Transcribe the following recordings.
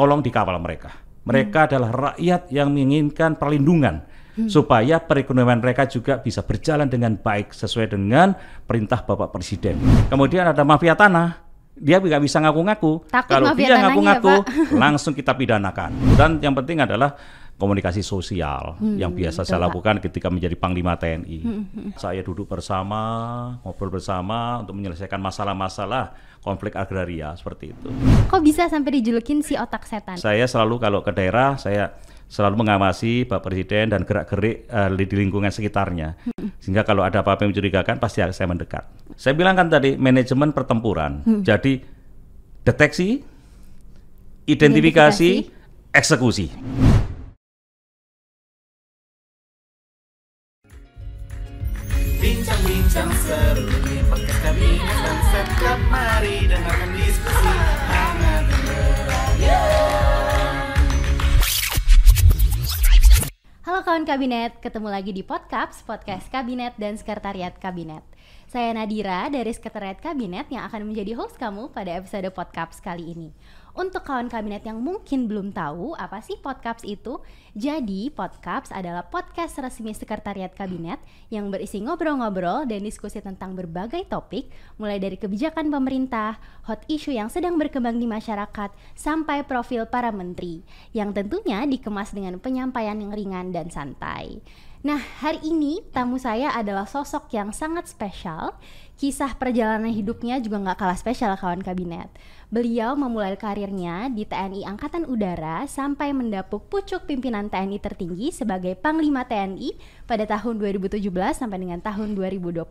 tolong dikawal mereka. Mereka adalah rakyat yang menginginkan perlindungan supaya perekonomian mereka juga bisa berjalan dengan baik sesuai dengan perintah Bapak Presiden. Kemudian ada mafia tanah, dia nggak bisa ngaku-ngaku. Kalau dia ngaku-ngaku, langsung kita pidanakan. Dan yang penting adalah komunikasi sosial yang biasa saya lakukan ketika menjadi Panglima TNI. Saya duduk bersama, ngobrol bersama untuk menyelesaikan masalah-masalah konflik agraria seperti itu. Kok bisa sampai dijulukin si otak setan? Saya selalu kalau ke daerah, saya selalu mengawasi Pak Presiden dan gerak-gerik di lingkungan sekitarnya. Sehingga kalau ada apa-apa yang mencurigakan, pasti saya mendekat. Saya bilang kan tadi, manajemen pertempuran. Jadi, deteksi, identifikasi, eksekusi. Bincang-bincang seru di podcast Kabinet dan Setcap, mari dengarkan diskusi hangat berakhir. Halo kawan Kabinet, ketemu lagi di Podcast Kabinet dan Sekretariat Kabinet. Saya Nadira dari Sekretariat Kabinet yang akan menjadi host kamu pada episode Podcast kali ini. Untuk kawan kabinet yang mungkin belum tahu apa sih Podcast itu, jadi Podcast adalah podcast resmi Sekretariat Kabinet yang berisi ngobrol-ngobrol dan diskusi tentang berbagai topik, mulai dari kebijakan pemerintah, hot issue yang sedang berkembang di masyarakat, sampai profil para menteri, yang tentunya dikemas dengan penyampaian yang ringan dan santai. Nah, hari ini tamu saya adalah sosok yang sangat spesial. Kisah perjalanan hidupnya juga gak kalah spesial kawan kabinet. Beliau memulai karirnya di TNI Angkatan Udara sampai mendapuk pucuk pimpinan TNI tertinggi sebagai Panglima TNI pada tahun 2017 sampai dengan tahun 2021.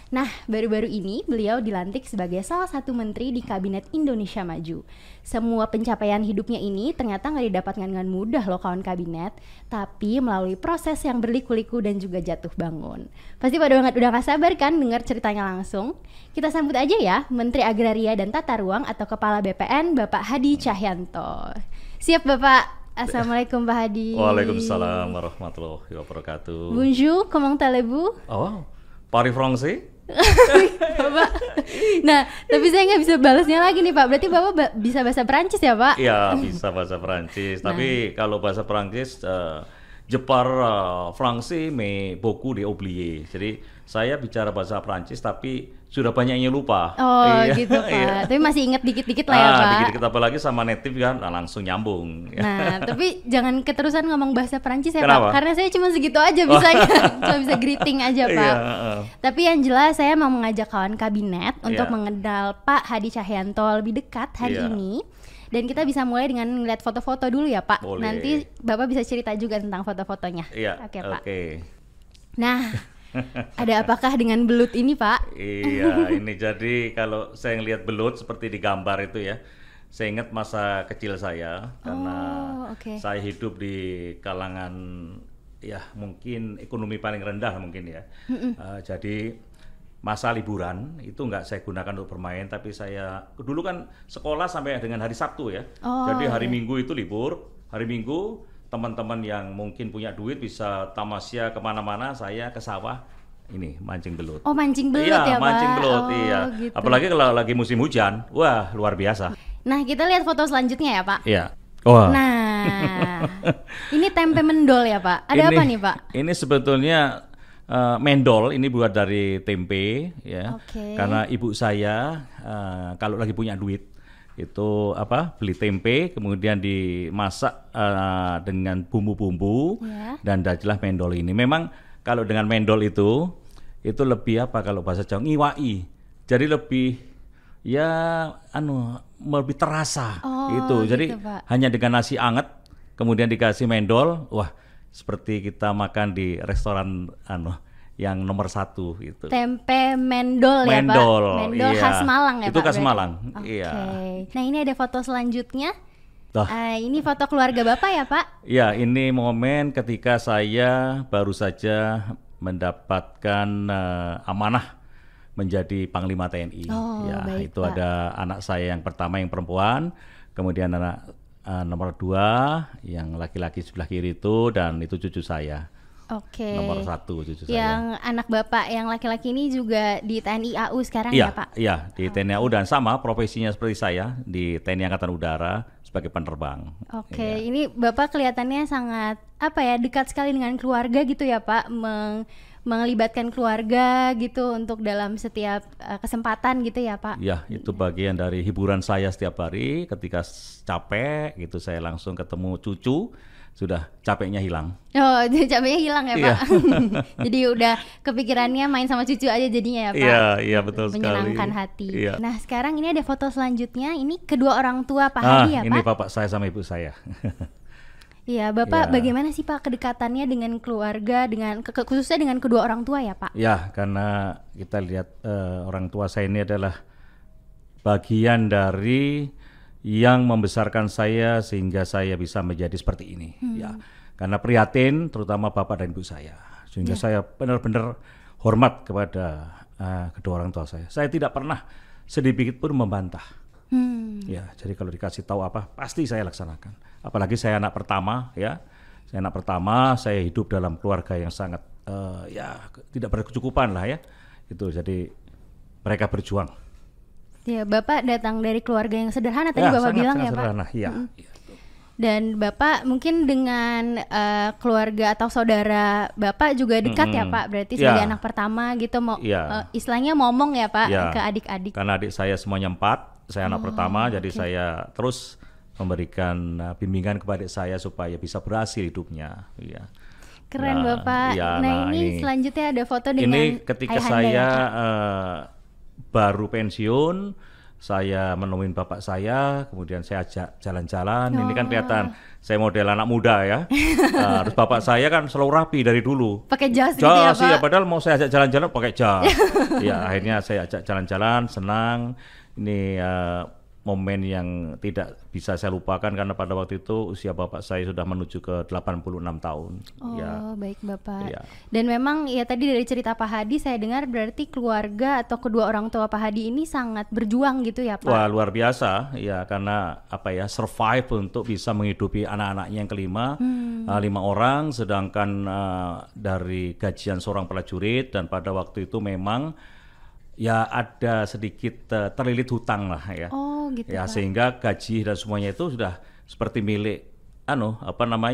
Nah, baru-baru ini beliau dilantik sebagai salah satu menteri di Kabinet Indonesia Maju. Semua pencapaian hidupnya ini ternyata gak didapatkan dengan mudah loh kawan kabinet, tapi melalui proses yang berliku-liku dan juga jatuh bangun. Pasti pada udah gak sabar kan dengar ceritanya langsung? Kita sambut aja ya Menteri Agraria dan Tata Ruang atau Kepala BPN Bapak Hadi Cahyanto. Siap Bapak? Assalamualaikum Pak Hadi. Waalaikumsalam warahmatullahi wabarakatuh. Bonjour, comment allez-vous? Oh, Paris Français? Bapak. Nah, tapi saya nggak bisa balasnya lagi nih Pak. Berarti Bapak bisa bahasa Perancis ya Pak? Iya, bisa bahasa Perancis. Tapi kalau bahasa Perancis, je parle français mais beaucoup de oublié. Jadi saya bicara bahasa Perancis tapi sudah banyak yang lupa. Oh gitu Pak. Iya. Tapi masih ingat dikit-dikit lah ya Pak. Dikit-dikit, apalagi sama native kan langsung nyambung. Nah tapi jangan keterusan ngomong bahasa Perancis ya Kenapa? Pak. Karena saya cuma segitu aja bisanya. Cuma bisa greeting aja Pak. Tapi yang jelas saya mau mengajak kawan kabinet untuk mengenal Pak Hadi Cahyanto lebih dekat hari ini. Dan kita bisa mulai dengan melihat foto-foto dulu ya Pak. Boleh. Nanti Bapak bisa cerita juga tentang foto-fotonya. Iya. Oke Pak. Oke. Nah, ada apakah dengan belut ini Pak? Iya, ini jadi kalau saya ngelihat belut seperti di gambar itu ya, saya ingat masa kecil saya karena saya hidup di kalangan ya mungkin ekonomi paling rendah mungkin ya. Jadi masa liburan itu nggak saya gunakan untuk bermain, tapi saya dulu kan sekolah sampai dengan hari Sabtu ya. Jadi hari Minggu itu libur, hari Minggu teman-teman yang mungkin punya duit bisa tamasya kemana-mana, saya ke sawah ini mancing belut. Oh mancing belut ya Pak? Mancing belut, iya. Gitu. Apalagi kalau lagi musim hujan, wah luar biasa. Nah kita lihat foto selanjutnya ya Pak. Iya. Wah. Nah, ini tempe mendol ya Pak. Ada apa nih Pak? Ini sebetulnya mendol, ini buat dari tempe ya. Karena ibu saya kalau lagi punya duit itu beli tempe kemudian dimasak dengan bumbu-bumbu dan jadilah mendol ini. Memang kalau dengan mendol itu lebih kalau bahasa Jawa ngiwai. Jadi lebih lebih terasa itu. Jadi Pak. hanya dengan nasi anget kemudian dikasih mendol, wah seperti kita makan di restoran yang nomor 1 gitu. Tempe mendol ya Pak? Mendol iya. khas Malang ya itu Pak? Itu khas Malang, iya. Nah ini ada foto selanjutnya. Ini foto keluarga Bapak ya Pak? Ya, ini momen ketika saya baru saja mendapatkan amanah menjadi Panglima TNI. Baik, itu Pak. ada anak saya yang pertama yang perempuan, kemudian anak nomor 2 yang laki-laki sebelah kiri itu, dan itu cucu saya. Nomor 1 cucu saya. Yang anak Bapak yang laki-laki ini juga di TNI AU sekarang ya Pak? Iya, di TNI AU dan sama profesinya seperti saya di TNI Angkatan Udara sebagai penerbang. Oke, ini Bapak kelihatannya sangat dekat sekali dengan keluarga gitu ya Pak, melibatkan keluarga gitu untuk dalam setiap kesempatan gitu ya Pak. Ya, itu bagian dari hiburan saya setiap hari. Ketika capek gitu saya langsung ketemu cucu, sudah capeknya hilang. Oh, capeknya hilang ya Pak. Jadi udah kepikirannya main sama cucu aja jadinya ya Pak. Iya betul sekali. Menyenangkan hati. Iya. Nah sekarang ini ada foto selanjutnya. Ini kedua orang tua Pak Hadi ya Pak? Ini bapak saya sama ibu saya. Iya, Bapak bagaimana sih Pak kedekatannya dengan keluarga, dengan khususnya dengan kedua orang tua ya Pak? Ya, karena kita lihat orang tua saya ini adalah bagian dari yang membesarkan saya sehingga saya bisa menjadi seperti ini. Ya, karena prihatin terutama bapak dan ibu saya, sehingga saya benar-benar hormat kepada kedua orang tua saya. Saya tidak pernah sedikit pun membantah. Ya, jadi kalau dikasih tahu apa pasti saya laksanakan. Apalagi saya anak pertama, ya. Saya anak pertama, saya hidup dalam keluarga yang sangat tidak berkecukupan lah ya. Itu jadi mereka berjuang. Ya, Bapak datang dari keluarga yang sederhana tadi Bapak bilang ya Pak. Sederhana, iya. Dan Bapak mungkin dengan keluarga atau saudara Bapak juga dekat ya Pak, berarti sebagai anak pertama gitu, istilahnya ngomong ya Pak ke adik-adik. Karena adik saya semuanya 4, saya anak pertama, jadi saya terus memberikan bimbingan kepada adik saya supaya bisa berhasil hidupnya. Ya. Keren Bapak. Nah ini selanjutnya ada foto dengan ini ketika saya baru pensiun. Saya menemuin bapak saya, kemudian saya ajak jalan-jalan. Ini kan kelihatan saya model anak muda ya. Terus bapak saya kan selalu rapi dari dulu. Pakai jas gitu ya Pak? Ya, padahal mau saya ajak jalan-jalan pakai jas. Ya, akhirnya saya ajak jalan-jalan, senang. Ini momen yang tidak bisa saya lupakan karena pada waktu itu usia bapak saya sudah menuju ke 86 tahun. Oh, baik Bapak. Ya. Dan memang ya tadi dari cerita Pak Hadi saya dengar berarti keluarga atau kedua orang tua Pak Hadi ini sangat berjuang gitu ya Pak? Wah, luar biasa ya, karena survive untuk bisa menghidupi anak-anaknya yang kelima, 5 orang, sedangkan dari gajian seorang prajurit, dan pada waktu itu memang ya ada sedikit terlilit hutang lah ya. Oh gitu ya Pak. Sehingga gaji dan semuanya itu sudah seperti milik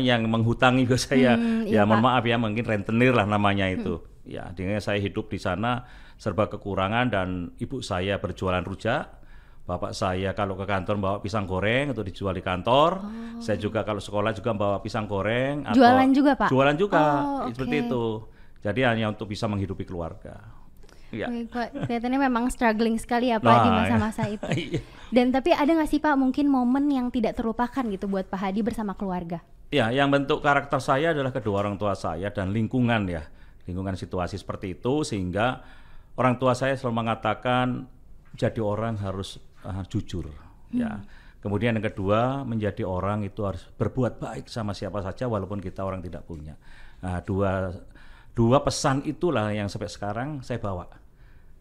yang menghutangi ke saya. Mohon maaf ya, mungkin rentenir lah namanya itu. Ya, dengan saya hidup di sana serba kekurangan, dan ibu saya berjualan rujak. Bapak saya kalau ke kantor bawa pisang goreng untuk dijual di kantor. Saya juga kalau sekolah juga bawa pisang goreng. Jualan juga Pak? Jualan juga, seperti itu. Jadi hanya untuk bisa menghidupi keluarga. Ya. Baik Pak, kelihatannya memang struggling sekali ya Pak di masa-masa itu. Dan tapi ada nggak sih Pak mungkin momen yang tidak terlupakan gitu buat Pak Hadi bersama keluarga? Ya, yang bentuk karakter saya adalah kedua orang tua saya dan lingkungan ya. Lingkungan situasi seperti itu, sehingga orang tua saya selalu mengatakan jadi orang harus jujur. Ya. Kemudian yang kedua, menjadi orang itu harus berbuat baik sama siapa saja walaupun kita orang tidak punya. Nah, dua pesan itulah yang sampai sekarang saya bawa.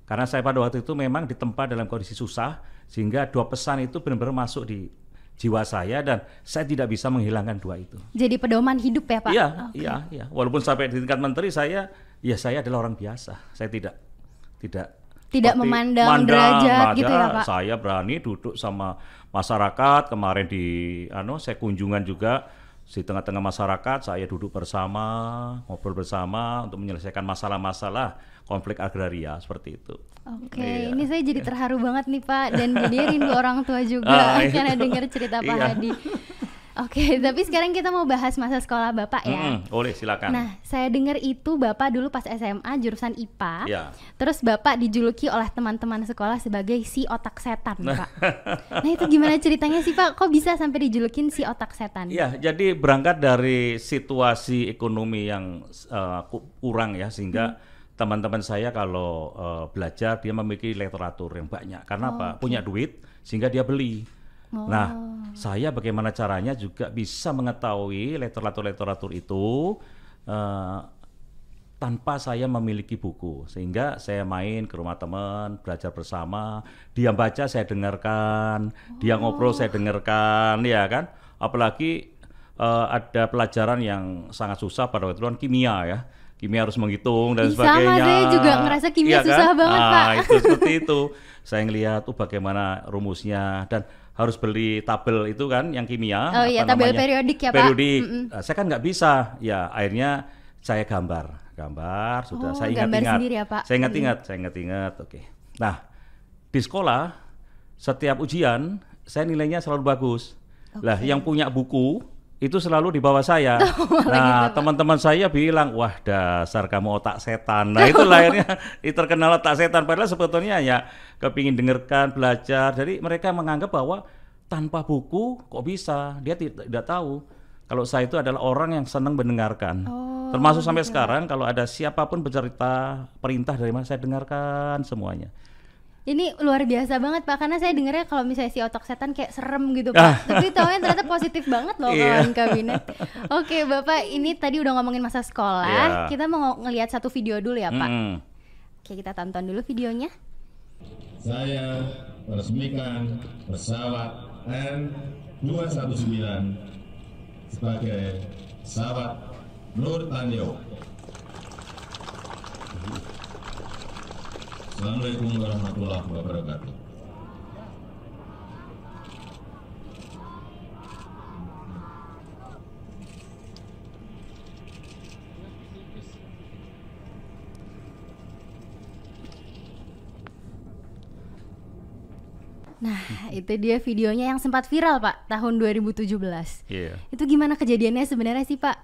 Karena saya pada waktu itu memang ditempa dalam kondisi susah, sehingga 2 pesan itu benar-benar masuk di jiwa saya, dan saya tidak bisa menghilangkan 2 itu. Jadi pedoman hidup ya Pak? Iya. Walaupun sampai di tingkat menteri saya adalah orang biasa. Saya tidak memandang derajat gitu ya Pak? Saya berani duduk sama masyarakat. Kemarin saya kunjungan juga di tengah-tengah masyarakat, saya duduk bersama, ngobrol bersama untuk menyelesaikan masalah-masalah konflik agraria seperti itu. Oke, ini saya jadi terharu banget nih Pak, dan jadi rindu orang tua juga karena dengar cerita Pak Hadi. Oke, tapi sekarang kita mau bahas masa sekolah Bapak ya. Boleh, silakan. Nah, saya dengar itu Bapak dulu pas SMA jurusan IPA. Ya. Terus Bapak dijuluki oleh teman-teman sekolah sebagai si otak setan, Pak. Nah, itu gimana ceritanya sih Pak? Kok bisa sampai dijulukin si otak setan? Ya, jadi berangkat dari situasi ekonomi yang kurang ya, sehingga teman-teman saya kalau belajar dia memiliki literatur yang banyak. Karena apa? Punya duit sehingga dia beli. Nah, saya bagaimana caranya juga bisa mengetahui literatur itu tanpa saya memiliki buku, sehingga saya main ke rumah teman, belajar bersama, dia baca saya dengarkan, dia ngobrol saya dengarkan, ya kan? Apalagi ada pelajaran yang sangat susah pada waktu itu kan kimia ya. Kimia harus menghitung dan sebagainya. Sama, saya juga ngerasa kimia susah banget Pak. Itu seperti itu. Saya ngelihat bagaimana rumusnya, dan harus beli tabel itu kan yang kimia. Oh iya, tabel periodik ya Pak. Periodik. Saya kan nggak bisa. Ya akhirnya saya gambar sudah. Saya ingat-ingat. Ya, Pak. Saya ingat-ingat. Oke. Nah di sekolah setiap ujian saya nilainya selalu bagus. Lah yang punya buku itu selalu di bawah saya. Nah gitu, teman-teman saya bilang, wah dasar kamu otak setan. Nah itu akhirnya terkenal otak setan. Padahal sebetulnya ya kepingin dengarkan, belajar. Jadi mereka menganggap bahwa tanpa buku kok bisa. Dia tidak tahu kalau saya itu adalah orang yang senang mendengarkan. Termasuk sampai sekarang kalau ada siapapun bercerita perintah dari mana saya dengarkan semuanya. Ini luar biasa banget Pak, karena saya dengarnya kalau misalnya si otak setan kayak serem gitu Pak. Tapi taunya ternyata positif banget loh kawan kabinet. Oke Bapak, ini tadi udah ngomongin masa sekolah. Kita mau ngelihat satu video dulu ya Pak. Oke, kita tonton dulu videonya. Saya meresmikan pesawat N219 sebagai pesawat Nur Tanyo. Assalamualaikum warahmatullahi wabarakatuh. Nah, itu dia videonya yang sempat viral Pak, tahun 2017. Itu gimana kejadiannya sebenarnya sih Pak?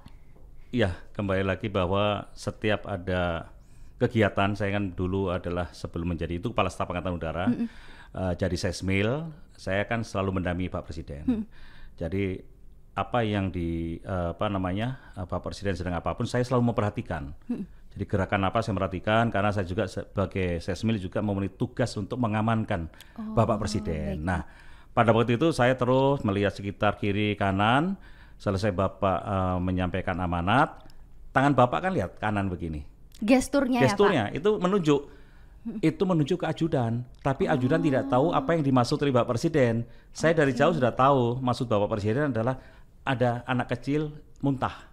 Iya, kembali lagi bahwa setiap ada kegiatan, saya kan dulu adalah sebelum menjadi itu Kepala Staf Angkatan Udara, jadi Sesmil, saya kan selalu mendampingi Pak Presiden. Jadi apa yang Pak Presiden sedang apapun, saya selalu memperhatikan. Jadi gerakan apa saya perhatikan, karena saya juga sebagai Sesmil juga memenuhi tugas untuk mengamankan Bapak Presiden. Nah, pada waktu itu saya terus melihat sekitar kiri kanan, selesai Bapak menyampaikan amanat, tangan Bapak kan lihat kanan begini. Gesturnya ya Pak? Itu menunjuk ke ajudan, tapi ajudan tidak tahu apa yang dimaksud oleh Bapak Presiden. Saya dari jauh sudah tahu maksud Bapak Presiden adalah ada anak kecil muntah.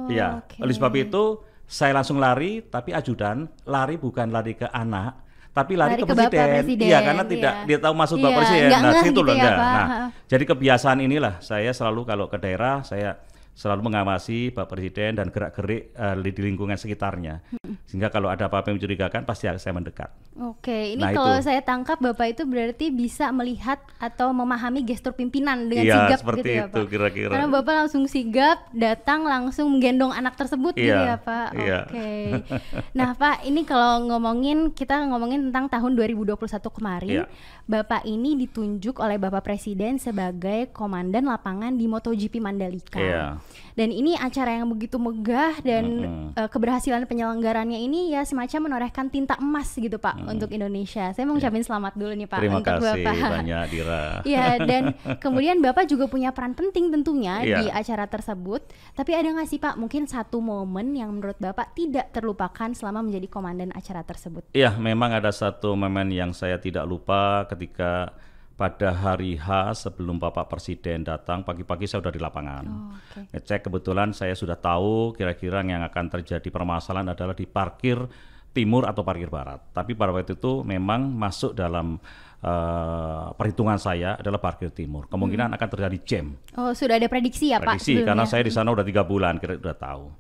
Oleh sebab itu saya langsung lari, tapi ajudan lari bukan lari ke anak, tapi lari ke Presiden. Iya, karena tidak dia tahu maksud Bapak Presiden. Nah, situ loh enggak. Nah, jadi kebiasaan inilah saya selalu kalau ke daerah saya selalu mengawasi Pak Presiden dan gerak-gerik di lingkungan sekitarnya. Sehingga kalau ada apa-apa yang mencurigakan pasti saya mendekat. Oke, ini kalau saya tangkap Bapak itu berarti bisa melihat atau memahami gestur pimpinan dengan sigap seperti gitu ya itu, Pak? Kira-kira. Karena Bapak langsung sigap, datang langsung menggendong anak tersebut gitu ya Pak? Oke. Nah Pak, ini kalau kita ngomongin tentang tahun 2021 kemarin, Bapak ini ditunjuk oleh Bapak Presiden sebagai Komandan Lapangan di MotoGP Mandalika. Dan ini acara yang begitu megah dan keberhasilan penyelenggarannya ini ya semacam menorehkan tinta emas gitu Pak untuk Indonesia. Saya mau ngucapin selamat dulu nih Pak untuk Bapak. Terima kasih banyak Dira. Ya, dan kemudian Bapak juga punya peran penting tentunya di acara tersebut. Tapi ada nggak sih Pak mungkin satu momen yang menurut Bapak tidak terlupakan selama menjadi komandan acara tersebut? Iya, memang ada satu momen yang saya tidak lupa ketika pada hari H sebelum Bapak Presiden datang, pagi-pagi saya sudah di lapangan. Ngecek, kebetulan saya sudah tahu kira-kira yang akan terjadi permasalahan adalah di parkir timur atau parkir barat. Tapi pada waktu itu memang masuk dalam perhitungan saya adalah parkir timur. Kemungkinan akan terjadi jam. Oh, sudah ada prediksi ya Pak? Prediksi, karena saya di sana udah 3 bulan, kira udah tahu.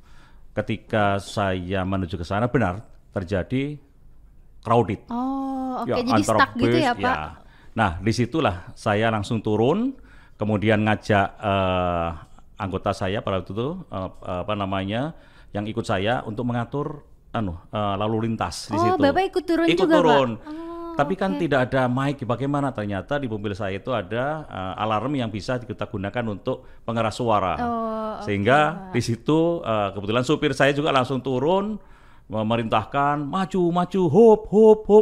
Ketika saya menuju ke sana benar terjadi crowded. Oh, oke. Jadi stuck gitu ya Pak? Nah, disitulah saya langsung turun, kemudian ngajak anggota saya pada waktu itu, yang ikut saya untuk mengatur lalu lintas di situ. Bapak ikut turun ikut juga turun. Pak? Tapi kan tidak ada mic, bagaimana? Ternyata di mobil saya itu ada alarm yang bisa kita gunakan untuk pengeras suara. Sehingga di situ kebetulan supir saya juga langsung turun, memerintahkan maju, hop.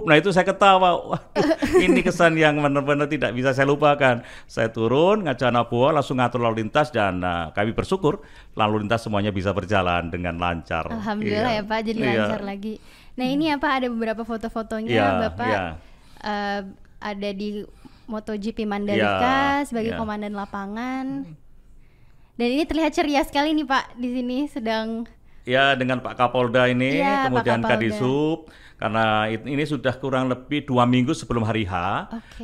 Nah itu saya ketawa. Waduh, ini kesan yang benar-benar tidak bisa saya lupakan. Saya turun, ngajak anak buah, langsung ngatur lalu lintas dan kami bersyukur lalu lintas semuanya bisa berjalan dengan lancar. Alhamdulillah ya Pak, jadi lancar lagi. Nah ini ya Pak, ada beberapa foto-fotonya Bapak ada di MotoGP Mandalika sebagai komandan lapangan. Dan ini terlihat ceria sekali nih Pak, di sini sedang Ya dengan Pak Kapolda ini, ya, kemudian Kadisub, karena ini sudah kurang lebih 2 minggu sebelum hari H,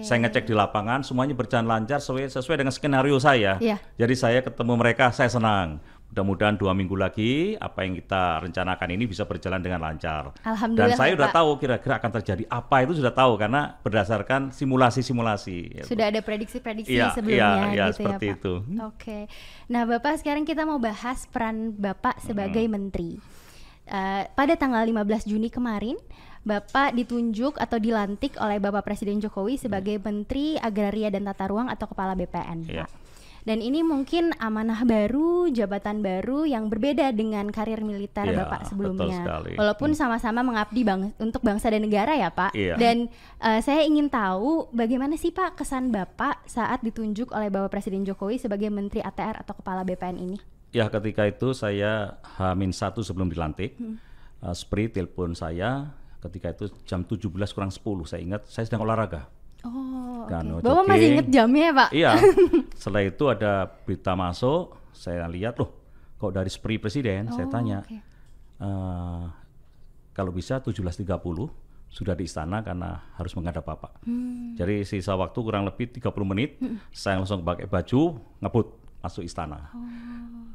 saya ngecek di lapangan, semuanya berjalan lancar sesuai dengan skenario saya. Ya. Jadi saya ketemu mereka, saya senang. Mudah-mudahan 2 minggu lagi apa yang kita rencanakan ini bisa berjalan dengan lancar. Alhamdulillah. Dan saya sudah tahu kira-kira akan terjadi apa, itu sudah tahu karena berdasarkan simulasi-simulasi. Sudah ada prediksi-prediksi sebelumnya gitu seperti ya Pak. Itu. Oke. Nah Bapak, sekarang kita mau bahas peran Bapak sebagai menteri. Pada tanggal 15 Juni kemarin, Bapak ditunjuk atau dilantik oleh Bapak Presiden Jokowi sebagai Menteri Agraria dan Tata Ruang atau Kepala BPN, Pak. Dan ini mungkin amanah baru, jabatan baru yang berbeda dengan karir militer Bapak sebelumnya. Walaupun sama-sama mengabdi untuk bangsa dan negara ya Pak. Dan saya ingin tahu bagaimana sih Pak kesan Bapak saat ditunjuk oleh Bapak Presiden Jokowi sebagai Menteri ATR atau Kepala BPN ini? Ya ketika itu saya H-1 sebelum dilantik, Spri telepon saya ketika itu jam 17:10, saya ingat saya sedang olahraga. Oh, Bapak masih inget jamnya ya Pak? Iya, setelah itu ada berita masuk, saya lihat loh kok dari Spri Presiden, saya tanya kalau bisa 17.30 sudah di istana karena harus menghadap Bapak. Jadi sisa waktu kurang lebih 30 menit, saya langsung pakai baju, ngebut masuk istana.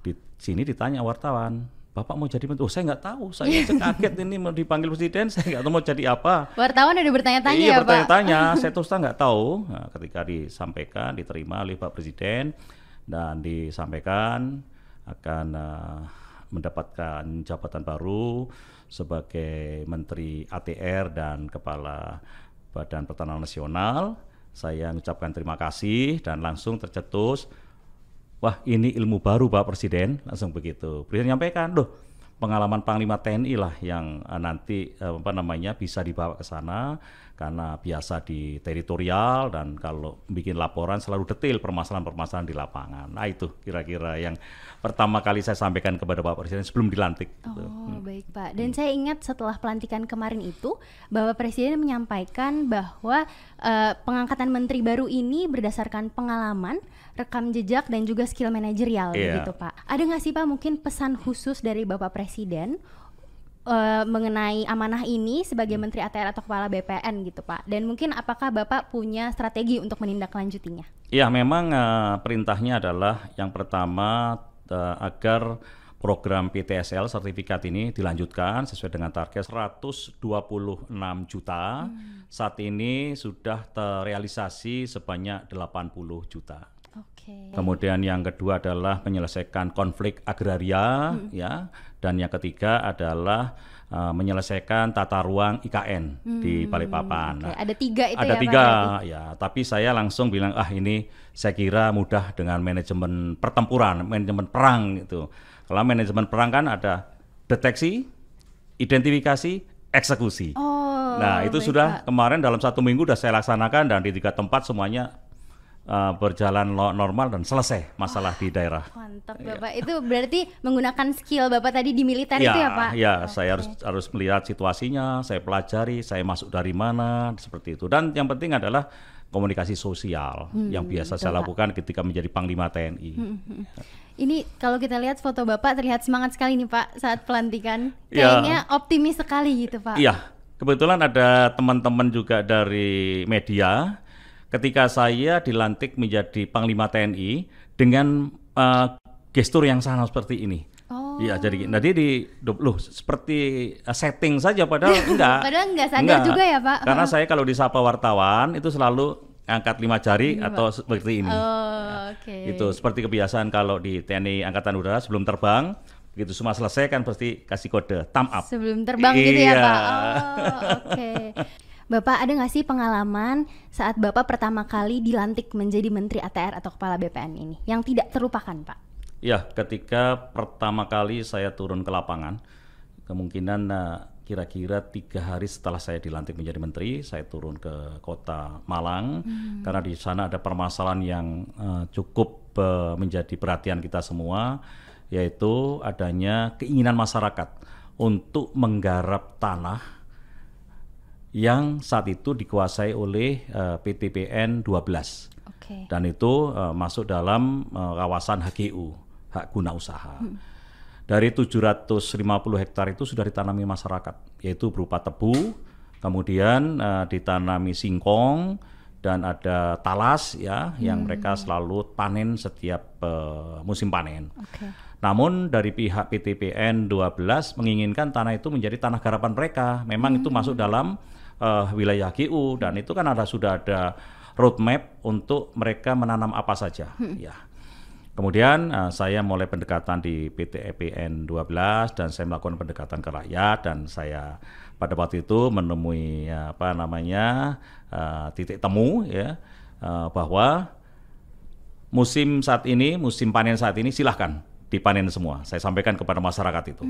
Di sini ditanya wartawan, Bapak mau jadi menteri? Oh saya nggak tahu, saya kaget ini mau dipanggil presiden, saya nggak tahu mau jadi apa. Wartawan ada bertanya-tanya ya Pak? Iya bertanya-tanya, saya terus terang nggak tahu. Nah, ketika disampaikan, diterima oleh Pak Presiden dan disampaikan akan mendapatkan jabatan baru sebagai Menteri ATR dan Kepala Badan Pertanahan Nasional. Saya mengucapkan terima kasih dan langsung tercetus. Wah ini ilmu baru Pak Presiden, langsung begitu. Presiden menyampaikan, loh pengalaman Panglima TNI lah yang nanti bisa dibawa ke sana karena biasa di teritorial dan kalau bikin laporan selalu detail permasalahan-permasalahan di lapangan. Nah itu kira-kira yang pertama kali saya sampaikan kepada Bapak Presiden sebelum dilantik. Baik Pak. Dan saya ingat setelah pelantikan kemarin itu Bapak Presiden menyampaikan bahwa pengangkatan menteri baru ini berdasarkan pengalaman, rekam jejak dan juga skill manajerial gitu Pak. Ada nggak sih Pak mungkin pesan khusus dari Bapak Presiden mengenai amanah ini sebagai Menteri ATR atau Kepala BPN gitu Pak? Dan mungkin apakah Bapak punya strategi untuk menindaklanjutinya? Ya memang perintahnya adalah yang pertama agar program PTSL sertifikat ini dilanjutkan sesuai dengan target 126 juta. Saat ini sudah terrealisasi sebanyak 80 juta. Kemudian yang kedua adalah menyelesaikan konflik agraria ya, dan yang ketiga adalah menyelesaikan tata ruang IKN di Balikpapan. Nah, ada 3 itu ada ya 3 ya, tapi saya langsung bilang ini saya kira mudah dengan manajemen pertempuran, manajemen perang gitu. Kalau manajemen perang kan ada deteksi, identifikasi, eksekusi. Nah itu sudah kemarin dalam 1 minggu sudah saya laksanakan dan di 3 tempat semuanya berjalan normal dan selesai masalah di daerah. Mantap Bapak, itu berarti menggunakan skill Bapak tadi di militer itu ya Pak? Ya, saya harus melihat situasinya, saya pelajari, saya masuk dari mana, seperti itu. Dan yang penting adalah komunikasi sosial yang biasa saya lakukan ketika menjadi Panglima TNI. Ini kalau kita lihat foto Bapak terlihat semangat sekali nih Pak saat pelantikan. Kayaknya optimis sekali gitu Pak. Iya, kebetulan ada teman-teman juga dari media. Ketika saya dilantik menjadi Panglima TNI dengan gestur yang sama seperti ini. Iya, jadi seperti setting saja padahal enggak. Padahal enggak sadar juga ya Pak. Karena saya kalau disapa wartawan itu selalu angkat 5 jari atau seperti ini. Itu seperti kebiasaan kalau di TNI Angkatan Udara sebelum terbang, begitu semua selesai kan pasti kasih kode thumb up. Sebelum terbang gitu ya Pak. Bapak ada nggak sih pengalaman saat Bapak pertama kali dilantik menjadi Menteri ATR atau Kepala BPN ini yang tidak terlupakan Pak? Ya, ketika pertama kali saya turun ke lapangan, kemungkinan kira-kira 3 hari setelah saya dilantik menjadi menteri, saya turun ke kota Malang karena di sana ada permasalahan yang cukup menjadi perhatian kita semua, yaitu adanya keinginan masyarakat untuk menggarap tanah yang saat itu dikuasai oleh PTPN 12 dan itu masuk dalam kawasan HGU, hak guna usaha. Dari 750 hektar itu sudah ditanami masyarakat, yaitu berupa tebu, kemudian ditanami singkong, dan ada talas ya, yang mereka selalu panen setiap musim panen. Okay. Namun dari pihak PTPN 12 menginginkan tanah itu menjadi tanah garapan mereka. Memang itu masuk dalam wilayah HGU, dan itu kan sudah ada roadmap untuk mereka menanam apa saja. Ya. Kemudian saya mulai pendekatan di PTPN 12 dan saya melakukan pendekatan ke rakyat, dan saya pada waktu itu menemui titik temu ya, bahwa musim panen saat ini silahkan dipanen semua. Saya sampaikan kepada masyarakat itu.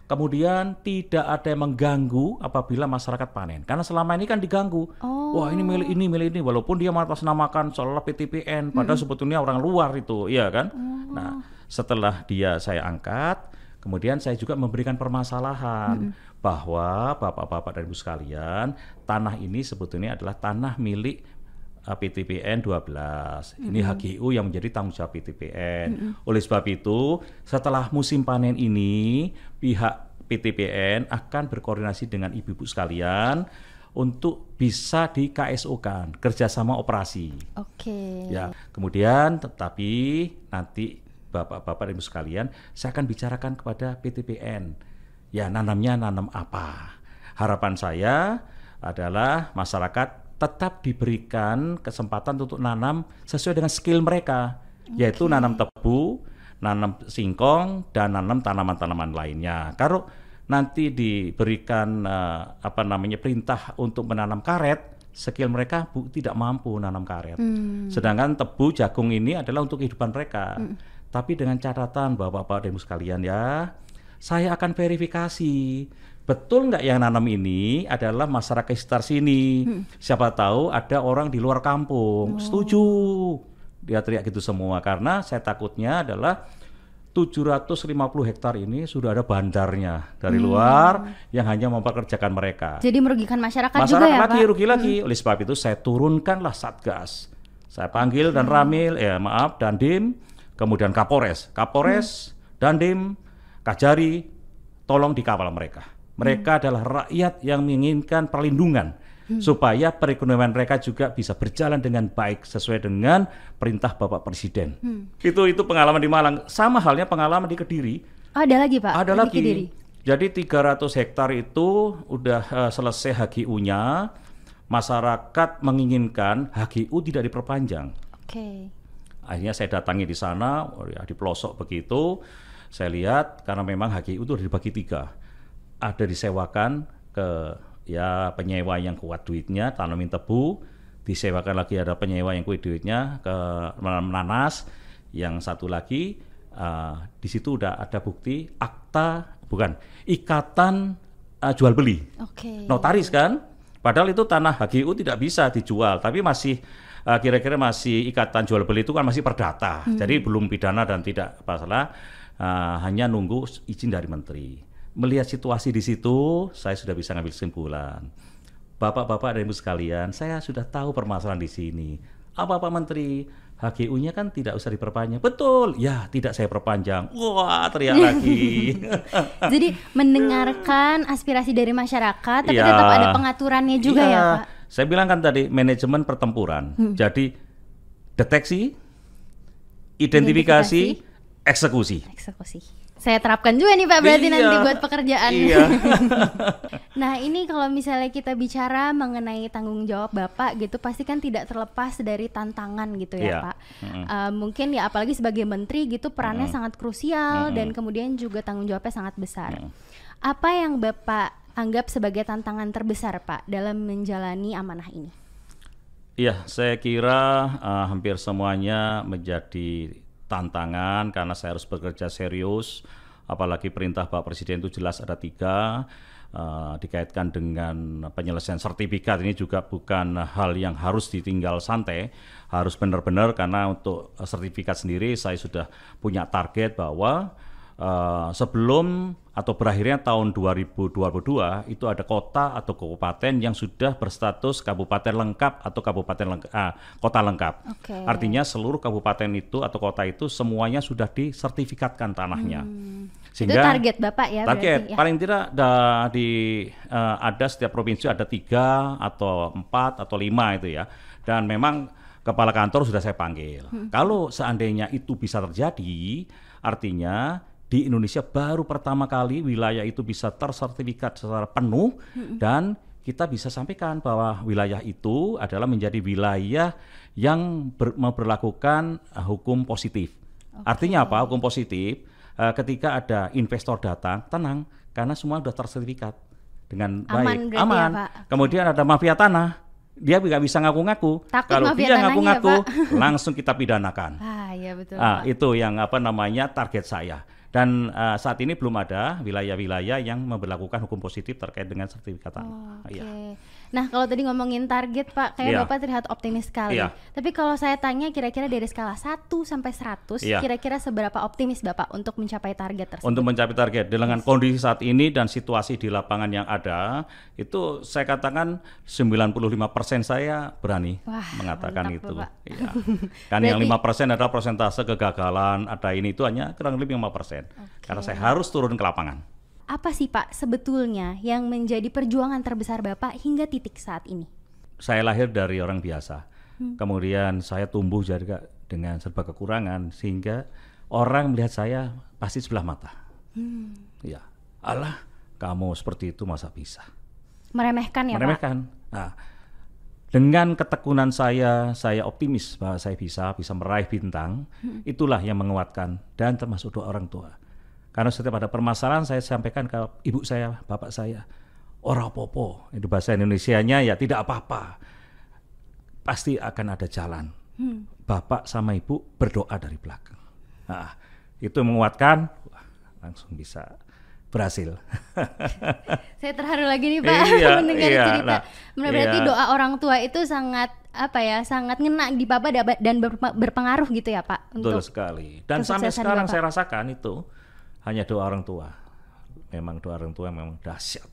Kemudian tidak ada yang mengganggu apabila masyarakat panen. Karena selama ini kan diganggu. Wah, ini milik ini. Walaupun dia mengatasnamakan seolah PTPN, padahal sebetulnya orang luar itu, iya kan? Nah, setelah saya angkat, kemudian saya juga memberikan permasalahan bahwa Bapak-Bapak dan Ibu sekalian, tanah ini sebetulnya adalah tanah milik PTPN 12. Ini HGU yang menjadi tanggung jawab PTPN. Oleh sebab itu, setelah musim panen ini, pihak PTPN akan berkoordinasi dengan ibu-ibu sekalian untuk bisa di KSO-kan, kerjasama operasi. Oke. Ya, kemudian tetapi nanti Bapak-Bapak dan Ibu sekalian, saya akan bicarakan kepada PTPN. Ya, nanamnya nanam apa? Harapan saya adalah masyarakat tetap diberikan kesempatan untuk nanam sesuai dengan skill mereka, yaitu nanam tebu, nanam singkong, dan nanam tanaman-tanaman lainnya. Kalau nanti diberikan perintah untuk menanam karet, skill mereka tidak mampu nanam karet. Sedangkan tebu, jagung ini adalah untuk kehidupan mereka. Tapi dengan catatan Bapak-Bapak dan Ibu sekalian ya, saya akan verifikasi. Betul nggak yang nanam ini adalah masyarakat sekitar sini? Siapa tahu ada orang di luar kampung. Setuju. Dia teriak gitu semua. Karena saya takutnya adalah 750 hektar ini sudah ada bandarnya dari luar yang hanya mempekerjakan mereka. Jadi merugikan masyarakat juga ya, Pak? Rugi lagi. Oleh sebab itu saya turunkanlah Satgas. Saya panggil dan Ramil, Dandim, kemudian Kapolres, Dandim, Kajari, tolong dikawal mereka. Mereka adalah rakyat yang menginginkan perlindungan supaya perekonomian mereka juga bisa berjalan dengan baik sesuai dengan perintah Bapak Presiden. Itu pengalaman di Malang. Sama halnya pengalaman di Kediri. Ada lagi, Pak? Ada lagi. Kediri. Jadi 300 hektar itu udah selesai HGU-nya. Masyarakat menginginkan HGU tidak diperpanjang. Oke. Akhirnya saya datangi di sana, di pelosok begitu. Saya lihat karena memang HGU itu dibagi 3. Ada disewakan ke penyewa yang kuat duitnya, tanamin tebu, disewakan lagi ada penyewa yang kuat duitnya ke menanam nanas, yang satu lagi di situ udah ada bukti ikatan jual beli. Notaris kan, padahal itu tanah HGU tidak bisa dijual, tapi masih kira-kira masih ikatan jual beli itu kan masih perdata, jadi belum pidana dan tidak masalah, hanya nunggu izin dari menteri. Melihat situasi di situ, saya sudah bisa ngambil kesimpulan. Bapak-bapak dan Ibu sekalian, saya sudah tahu permasalahan di sini. Apa Pak Menteri? HGU-nya kan tidak usah diperpanjang. Betul, ya tidak saya perpanjang. Wah, teriak lagi. Jadi mendengarkan aspirasi dari masyarakat, tapi tetap ada pengaturannya juga ya Pak? Saya bilang kan tadi, manajemen pertempuran. Jadi deteksi, identifikasi, eksekusi. Saya terapkan juga nih Pak, berarti nanti buat pekerjaan. Nah ini kalau misalnya kita bicara mengenai tanggung jawab Bapak gitu, pasti kan tidak terlepas dari tantangan gitu ya Pak. Mungkin ya apalagi sebagai menteri gitu, perannya sangat krusial dan kemudian juga tanggung jawabnya sangat besar. Apa yang Bapak anggap sebagai tantangan terbesar Pak dalam menjalani amanah ini? Iya, saya kira hampir semuanya menjadi tantangan karena saya harus bekerja serius, apalagi perintah Pak Presiden itu jelas ada 3, dikaitkan dengan penyelesaian sertifikat. Ini juga bukan hal yang harus ditinggal santai, harus benar-benar, karena untuk sertifikat sendiri saya sudah punya target bahwa sebelum atau berakhirnya tahun 2022 itu ada kota atau kabupaten yang sudah berstatus kabupaten lengkap atau kota lengkap. Artinya seluruh kabupaten itu atau kota itu semuanya sudah disertifikatkan tanahnya. Sehingga itu target Bapak ya? Target, berarti, ya? paling tidak ada setiap provinsi ada 3 atau 4 atau 5 itu ya. Dan memang kepala kantor sudah saya panggil. Kalau seandainya itu bisa terjadi, artinya di Indonesia baru pertama kali wilayah itu bisa tersertifikat secara penuh dan kita bisa sampaikan bahwa wilayah itu adalah menjadi wilayah yang memberlakukan hukum positif. Artinya apa? Hukum positif, ketika ada investor datang, tenang, karena semua sudah tersertifikat dengan baik, aman. Ya, kemudian ada mafia tanah, dia nggak bisa ngaku-ngaku. Kalau dia ngaku-ngaku, ya, langsung kita pidanakan. Iya betul. Itu yang target saya. Dan saat ini belum ada wilayah-wilayah yang memberlakukan hukum positif terkait dengan sertifikat tanah. Oke. Nah, kalau tadi ngomongin target Pak, kayak Bapak terlihat optimis sekali. Tapi kalau saya tanya kira-kira dari skala 1 sampai 100, kira-kira seberapa optimis Bapak untuk mencapai target tersebut? Untuk mencapai target, dengan kondisi saat ini dan situasi di lapangan yang ada, itu saya katakan 95% saya berani mengatakan itu. Ya. Kan yang 5% adalah persentase kegagalan, ada ini itu hanya kurang lebih 5%. Karena saya harus turun ke lapangan. Apa sih Pak sebetulnya yang menjadi perjuangan terbesar Bapak hingga titik saat ini? Saya lahir dari orang biasa. Kemudian saya tumbuh juga dengan serba kekurangan sehingga orang melihat saya pasti sebelah mata. Ya, alah kamu seperti itu masa bisa. Meremehkan ya Pak? Nah, dengan ketekunan saya optimis bahwa saya bisa meraih bintang. Itulah yang menguatkan dan termasuk doa orang tua. Karena setiap ada permasalahan saya sampaikan ke ibu saya, bapak saya, ora popo, itu bahasa Indonesianya ya tidak apa-apa, pasti akan ada jalan. Bapak sama ibu berdoa dari belakang. Nah, itu menguatkan, langsung bisa berhasil. Saya terharu lagi nih Pak mendengar cerita. Berarti doa orang tua itu sangat sangat ngena di Bapak dan berpengaruh gitu ya Pak. Betul sekali. Dan sampai sekarang Bapak, saya rasakan itu hanya doa orang tua. Memang doa orang tua memang dahsyat.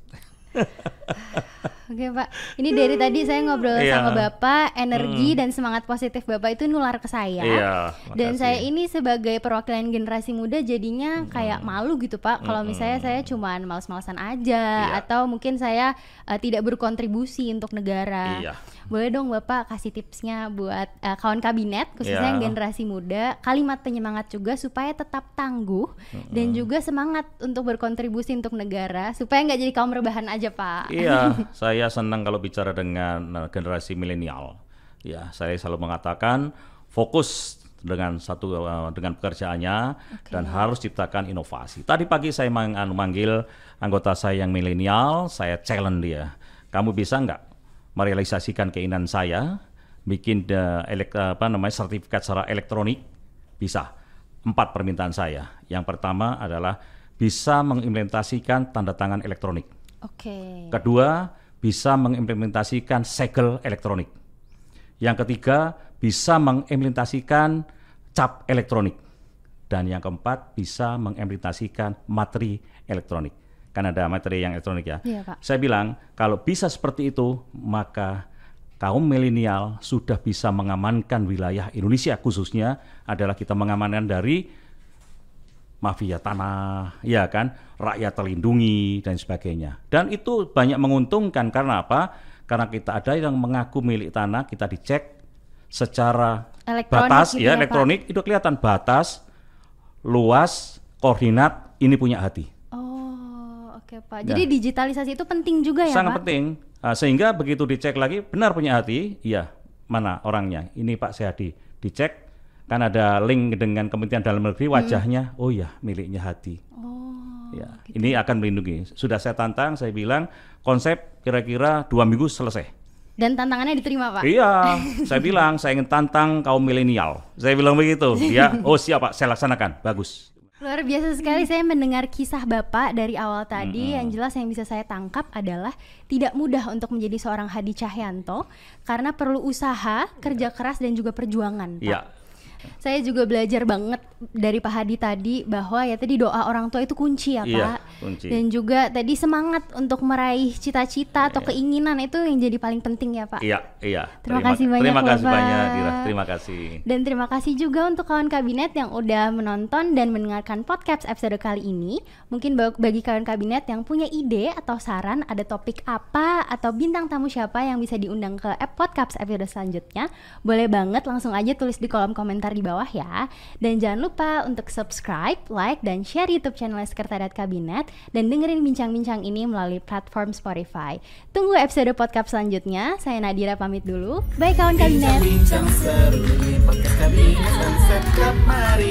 Oke Pak, ini dari tadi saya ngobrol sama Bapak, energi dan semangat positif Bapak itu nular ke saya. Dan saya ini sebagai perwakilan generasi muda jadinya kayak malu gitu Pak, kalau misalnya saya cuman males-malesan aja atau mungkin saya tidak berkontribusi untuk negara. Boleh dong Bapak kasih tipsnya buat kawan kabinet khususnya yang generasi muda, kalimat penyemangat juga supaya tetap tangguh dan juga semangat untuk berkontribusi untuk negara supaya nggak jadi kaum rebahan aja Pak. Saya senang kalau bicara dengan generasi milenial. Ya, saya selalu mengatakan fokus dengan dengan pekerjaannya dan harus ciptakan inovasi. Tadi pagi saya manggil anggota saya yang milenial, saya challenge dia. Kamu bisa nggak merealisasikan keinginan saya bikin sertifikat secara elektronik? Bisa. 4 permintaan saya. Yang pertama adalah bisa mengimplementasikan tanda tangan elektronik. Kedua, bisa mengimplementasikan segel elektronik. Yang ketiga, bisa mengimplementasikan cap elektronik. Dan yang keempat, bisa mengimplementasikan materi elektronik. Kan ada materi yang elektronik ya. Pak. Saya bilang, kalau bisa seperti itu, maka kaum milenial sudah bisa mengamankan wilayah Indonesia, khususnya adalah kita mengamankan dari mafia tanah, ya kan, rakyat terlindungi dan sebagainya. Dan itu banyak menguntungkan karena apa? Karena kita ada yang mengaku milik tanah, kita dicek secara batas, gitu elektronik, itu kelihatan batas, luas, koordinat, ini punya hati. Pak. Jadi digitalisasi itu penting juga ya sangat Pak? Penting, sehingga begitu dicek lagi, benar punya hati, iya, mana orangnya, ini Pak Sehadi, dicek, kan ada link dengan Kementerian Dalam Negeri, wajahnya, oh ya miliknya hati. Gitu. Ini akan melindungi. Sudah saya tantang, saya bilang konsep kira-kira 2 minggu selesai. Dan tantangannya diterima Pak? Iya, saya bilang saya ingin tantang kaum milenial. Saya bilang begitu, ya, oh siap Pak, saya laksanakan, bagus. Luar biasa sekali saya mendengar kisah Bapak dari awal tadi. Yang jelas yang bisa saya tangkap adalah tidak mudah untuk menjadi seorang Hadi Cahyanto karena perlu usaha, kerja keras dan juga perjuangan Pak. Saya juga belajar banget dari Pak Hadi tadi bahwa ya tadi doa orang tua itu kunci ya Pak. Iya, kunci. Dan juga tadi semangat untuk meraih cita-cita atau keinginan itu yang jadi paling penting ya Pak. Iya. Terima kasih banyak Terima kasih Bapak. banyak Dira, terima kasih. Dan terima kasih juga untuk kawan kabinet yang udah menonton dan mendengarkan podcast episode kali ini. Mungkin bagi kawan kabinet yang punya ide atau saran ada topik apa atau bintang tamu siapa yang bisa diundang ke podcast episode selanjutnya, boleh banget langsung aja tulis di kolom komentar di bawah ya. Dan jangan lupa untuk subscribe, like, dan share YouTube channel Sekretariat Kabinet dan dengerin bincang-bincang ini melalui platform Spotify. Tunggu episode podcast selanjutnya. Saya Nadira pamit dulu. Bye kawan kabinet. Bincang-bincang seru di podcast kabinet dan Setkap, mari